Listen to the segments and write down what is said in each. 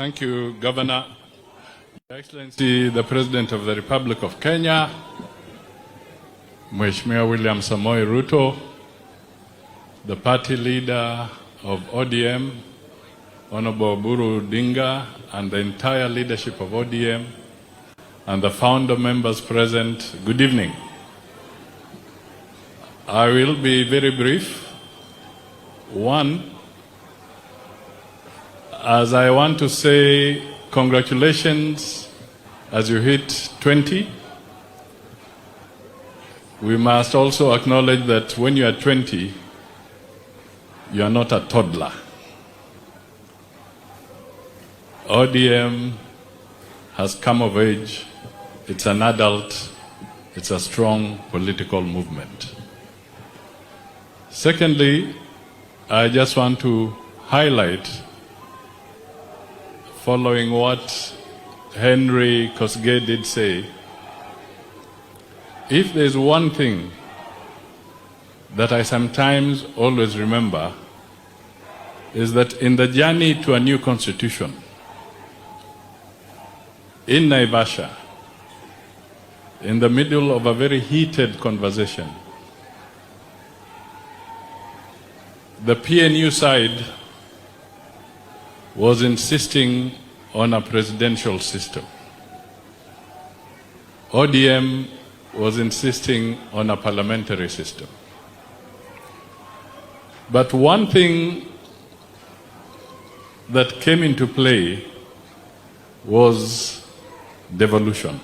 Thank you, Governor. Your Excellency, the President of the Republic of Kenya, Mheshimiwa William Samoei Ruto, the party leader of ODM, Honorable Oburu Odinga, and the entire leadership of ODM, and the founder members present, good evening. I will be very brief. One, as I want to say congratulations as you hit 20. We must also acknowledge that when you are 20, you are not a toddler. ODM has come of age. It's an adult. It's a strong political movement. Secondly, I just want to highlight, following what Henry Kosgei did say, if there's one thing that I sometimes always remember, is that in the journey to a new constitution, in Naivasha, in the middle of a very heated conversation, the PNU side was insisting on a presidential system. ODM was insisting on a parliamentary system. But one thing that came into play was devolution.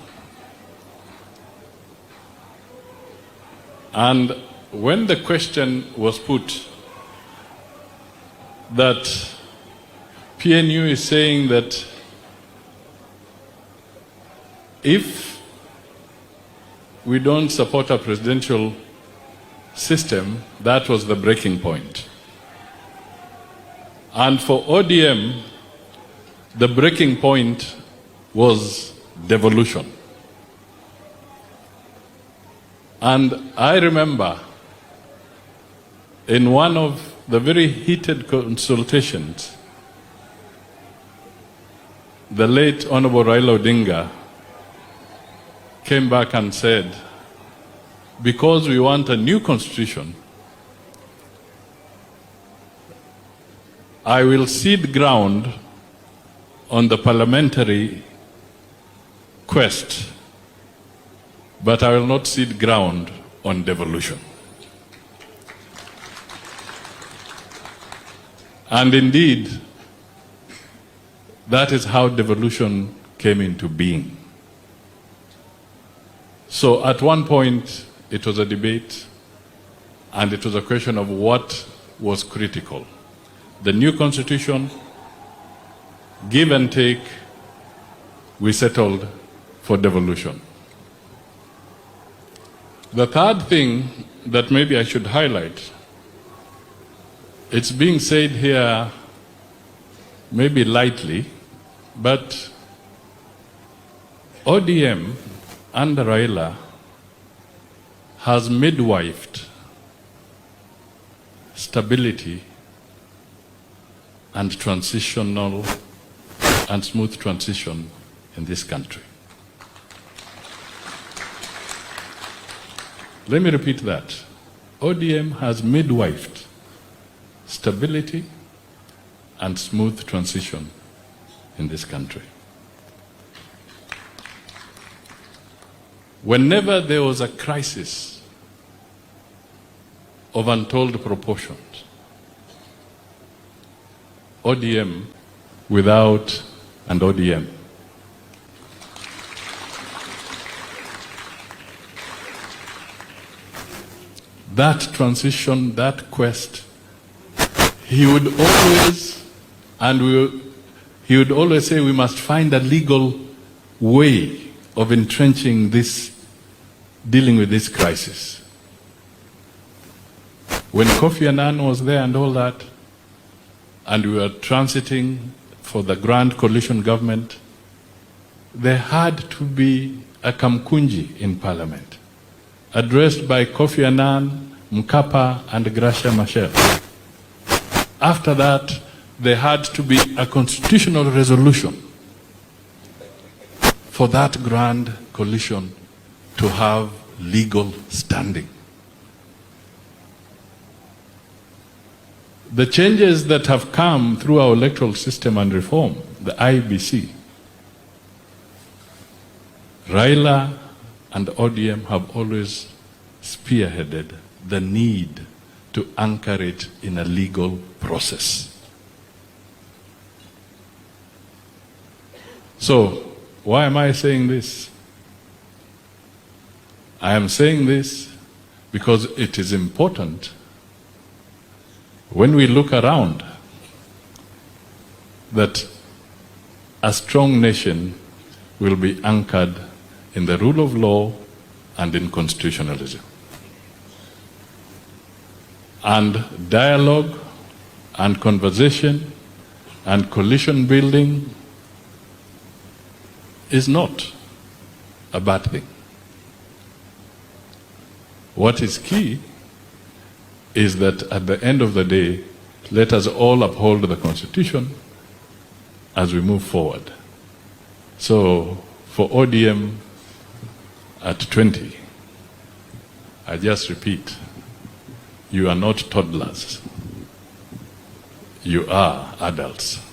And when the question was put that PNU is saying that if we don't support a presidential system, that was the breaking point. And for ODM, the breaking point was devolution. And I remember in one of the very heated consultations, the late Honorable Raila Odinga came back and said, because we want a new constitution, I will cede ground on the parliamentary quest, but I will not cede ground on devolution. And indeed, that is how devolution came into being. So at one point, it was a debate, and it was a question of what was critical. The new constitution, give and take, we settled for devolution. The third thing that maybe I should highlight, it's being said here maybe lightly, but ODM under Raila has midwifed stability and transitional and smooth transition in this country. Let me repeat that. ODM has midwifed stability and smooth transition in this country. Whenever there was a crisis of untold proportions, ODM without an ODM. That transition, that quest, he would always say we must find a legal way of entrenching this, dealing with this crisis. When Kofi Annan was there and all that, and we were transiting for the grand coalition government, there had to be a Kamkunji in Parliament, addressed by Kofi Annan, Mkapa, and Gracia Machel. After that, there had to be a constitutional resolution for that grand coalition to have legal standing. The changes that have come through our electoral system and reform, the IBC, Raila and ODM have always spearheaded the need to anchor it in a legal process. So, why am I saying this? I am saying this because it is important when we look around that a strong nation will be anchored in the rule of law and in constitutionalism. And dialogue and conversation and coalition building is not a bad thing. What is key is that at the end of the day, let us all uphold the Constitution as we move forward. So for ODM at 20, I just repeat, you are not toddlers. You are adults.